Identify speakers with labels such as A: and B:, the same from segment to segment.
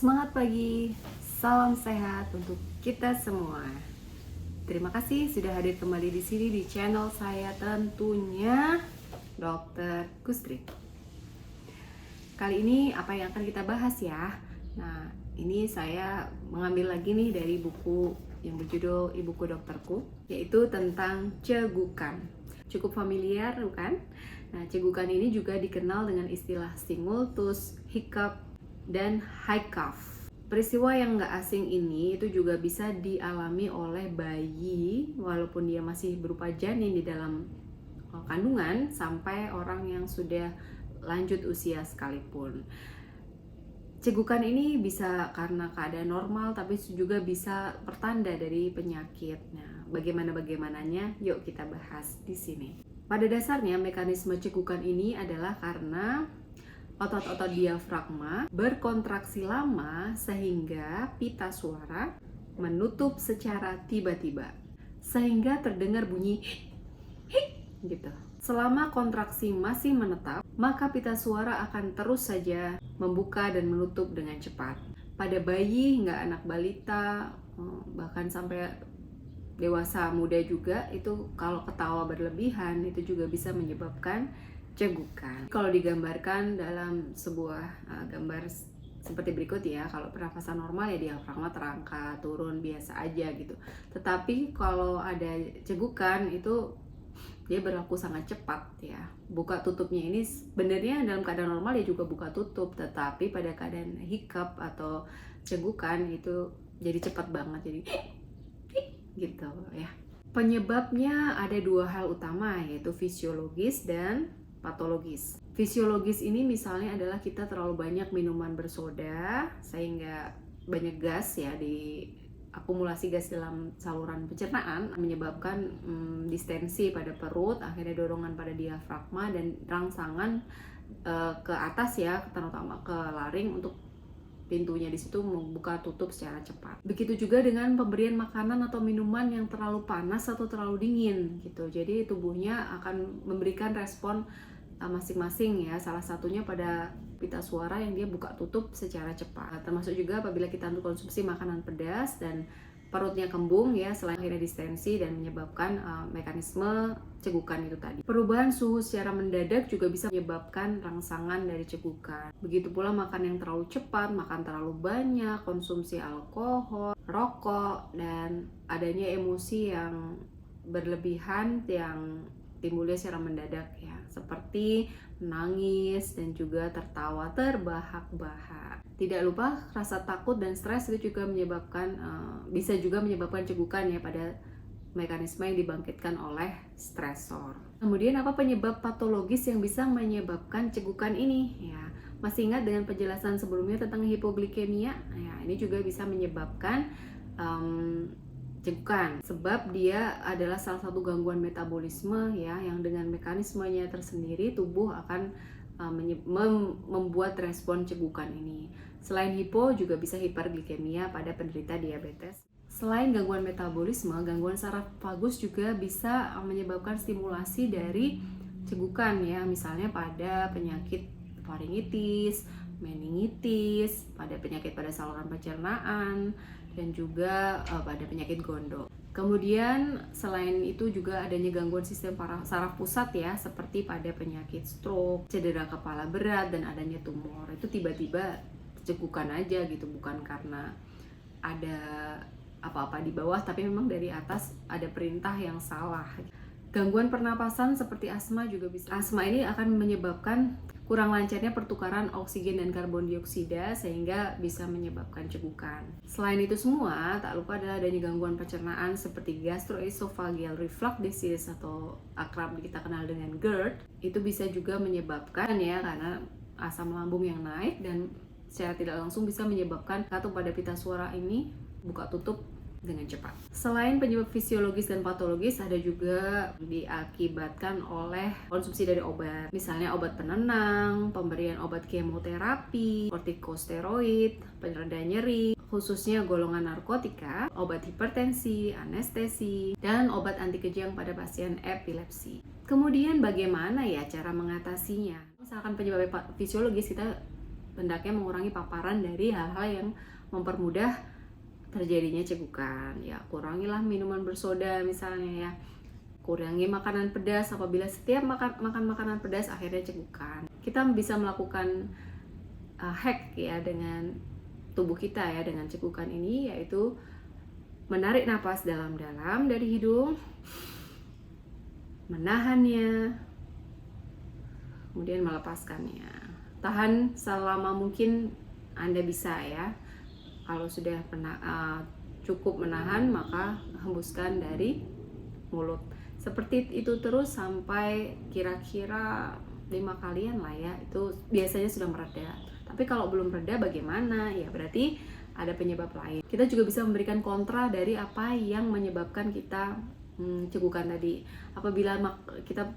A: Semangat pagi, salam sehat untuk kita semua. Terima kasih sudah hadir kembali di sini di channel saya tentunya Dr. Kustri. Kali ini apa yang akan kita bahas ya? Nah, ini saya mengambil lagi nih dari buku yang berjudul Ibuku Dokterku, yaitu tentang cegukan. Cukup familiar bukan? Nah, cegukan ini juga dikenal dengan istilah stimulus, hiccup, dan high cough. Peristiwa yang nggak asing ini itu juga bisa dialami oleh bayi walaupun dia masih berupa janin di dalam kandungan sampai orang yang sudah lanjut usia sekalipun. Cegukan ini bisa karena keadaan normal tapi juga bisa pertanda dari penyakit. Nah, bagaimananya? Yuk kita bahas di sini. Pada dasarnya mekanisme cegukan ini adalah karena otot-otot diafragma berkontraksi lama sehingga pita suara menutup secara tiba-tiba sehingga terdengar bunyi hik gitu. Selama kontraksi masih menetap, maka pita suara akan terus saja membuka dan menutup dengan cepat. Pada bayi, nggak anak balita, bahkan sampai dewasa muda juga, itu kalau ketawa berlebihan itu juga bisa menyebabkan cegukan. Kalau digambarkan dalam sebuah gambar seperti berikut ya, kalau pernafasan normal ya diafragma terangkat, turun biasa aja gitu. Tetapi kalau ada cegukan itu dia berlaku sangat cepat ya. Buka tutupnya ini sebenarnya dalam keadaan normal ya juga buka tutup, tetapi pada keadaan hiccup atau cegukan itu jadi cepat banget, jadi gitu ya. Penyebabnya ada dua hal utama, yaitu fisiologis dan patologis. Fisiologis ini misalnya adalah kita terlalu banyak minuman bersoda sehingga banyak gas ya, di akumulasi gas dalam saluran pencernaan menyebabkan distensi pada perut, akhirnya dorongan pada diafragma dan rangsangan ke atas ya, terutama ke laring untuk pintunya di situ membuka tutup secara cepat. Begitu juga dengan pemberian makanan atau minuman yang terlalu panas atau terlalu dingin gitu. Jadi tubuhnya akan memberikan respon masing-masing ya. Salah satunya pada pita suara yang dia buka tutup secara cepat. Termasuk juga apabila kita konsumsi makanan pedas dan perutnya kembung ya, selain akhirnya distensi dan menyebabkan mekanisme cegukan itu tadi. Perubahan suhu secara mendadak juga bisa menyebabkan rangsangan dari cegukan. Begitu pula makan yang terlalu cepat, makan terlalu banyak, konsumsi alkohol, rokok, dan adanya emosi yang berlebihan yang timbulnya secara mendadak ya, seperti menangis dan juga tertawa terbahak-bahak. Tidak lupa rasa takut dan stres itu juga menyebabkan bisa juga menyebabkan cegukan ya pada mekanisme yang dibangkitkan oleh stresor. Kemudian apa penyebab patologis yang bisa menyebabkan cegukan ini ya? Masih ingat dengan penjelasan sebelumnya tentang hipoglikemia? Ya, ini juga bisa menyebabkan cegukan, sebab dia adalah salah satu gangguan metabolisme ya, yang dengan mekanismenya tersendiri tubuh akan membuat respon cegukan ini. Selain hipo juga bisa hiperglikemia pada penderita diabetes. Selain gangguan metabolisme, gangguan saraf vagus juga bisa menyebabkan stimulasi dari cegukan ya, misalnya pada penyakit faringitis, meningitis, pada penyakit pada saluran pencernaan, dan juga pada penyakit gondok. Kemudian selain itu juga adanya gangguan sistem saraf pusat ya, seperti pada penyakit stroke, cedera kepala berat, dan adanya tumor. Itu tiba-tiba cegukan aja gitu, bukan karena ada apa-apa di bawah, tapi memang dari atas ada perintah yang salah. Gangguan pernapasan seperti asma juga bisa. Asma ini akan menyebabkan kurang lancarnya pertukaran oksigen dan karbon dioksida sehingga bisa menyebabkan cegukan. Selain itu semua, tak lupa adalah adanya gangguan pencernaan seperti gastroesophageal reflux disease atau akrab kita kenal dengan GERD. Itu bisa juga menyebabkan ya, karena asam lambung yang naik dan secara tidak langsung bisa menyebabkan satu pada pita suara ini buka tutup dengan cepat. Selain penyebab fisiologis dan patologis, ada juga diakibatkan oleh konsumsi dari obat. Misalnya obat penenang, pemberian obat kemoterapi, kortikosteroid, penyereda nyeri, khususnya golongan narkotika, obat hipertensi, anestesi, dan obat anti kejang pada pasien epilepsi. Kemudian bagaimana ya cara mengatasinya? Misalkan penyebab fisiologis, kita hendaknya mengurangi paparan dari hal-hal yang mempermudah terjadinya cegukan. Ya, kurangilah minuman bersoda misalnya ya. Kurangi makanan pedas apabila setiap makan makanan pedas akhirnya cegukan. Kita bisa melakukan hack ya dengan tubuh kita ya dengan cegukan ini, yaitu menarik napas dalam-dalam dari hidung, menahannya, kemudian melepaskannya. Tahan selama mungkin Anda bisa ya. Kalau sudah cukup menahan, maka hembuskan dari mulut. Seperti itu terus sampai kira-kira 5 kalian lah ya. Itu biasanya sudah mereda. Tapi kalau belum reda bagaimana? Ya berarti ada penyebab lain. Kita juga bisa memberikan kontra dari apa yang menyebabkan kita cegukan tadi. Apabila kita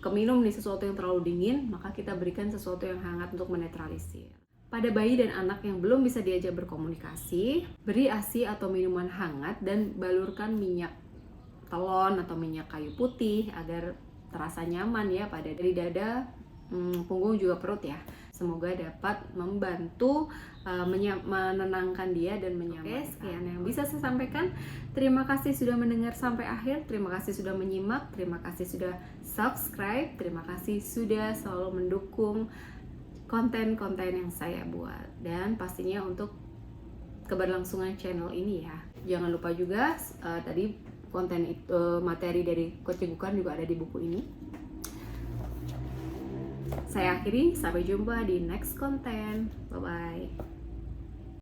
A: keminum nih sesuatu yang terlalu dingin, maka kita berikan sesuatu yang hangat untuk menetralisir. Pada bayi dan anak yang belum bisa diajak berkomunikasi, beri ASI atau minuman hangat dan balurkan minyak telon atau minyak kayu putih agar terasa nyaman ya pada dari dada, punggung juga perut ya. Semoga dapat membantu menenangkan dia dan menyamarkan. Oke, sekian yang bisa saya sampaikan. Terima kasih sudah mendengar sampai akhir. Terima kasih sudah menyimak. Terima kasih sudah subscribe. Terima kasih sudah selalu mendukung konten-konten yang saya buat. Dan pastinya untuk keberlangsungan channel ini ya. Jangan lupa juga tadi konten itu, materi dari kecegukan juga ada di buku ini. Saya akhiri, sampai jumpa di next konten. Bye bye.